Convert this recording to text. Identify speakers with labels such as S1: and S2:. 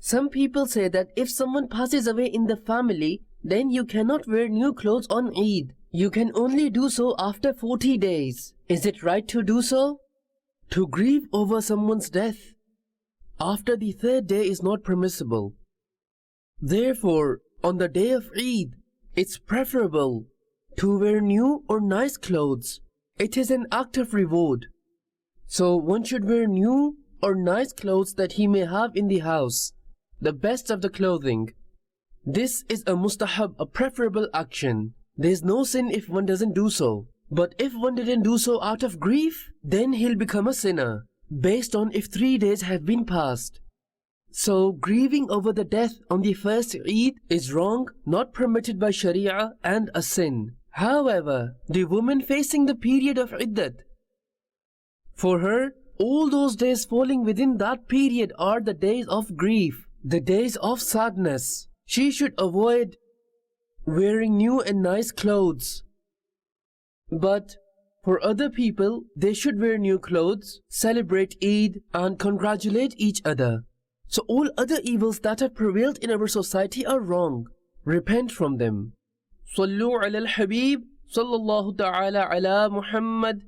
S1: Some people say that if someone passes away in the family, then you cannot wear new clothes on Eid. You can only do so after 40 days. Is it right to do so? To grieve over someone's death after the third day is not permissible. Therefore, on the day of Eid, it's preferable to wear new or nice clothes. It is an act of reward. So one should wear new or nice clothes that he may have in the house, the best of the clothing. This is a mustahab, a preferable action. There is no sin if one doesn't do so. But if one didn't do so out of grief, then he'll become a sinner, based on if 3 days have been passed. So grieving over the death on the first Eid is wrong, not permitted by Sharia, and a sin. However, the woman facing the period of Iddat, for her, all those days falling within that period are the days of grief, the days of sadness. She should avoid wearing new and nice clothes. But for other people, they should wear new clothes, celebrate Eid, and congratulate each other. So all other evils that have prevailed in our society are wrong. Repent from them. Sallu ala al-Habib, sallallahu ta'ala ala Muhammad.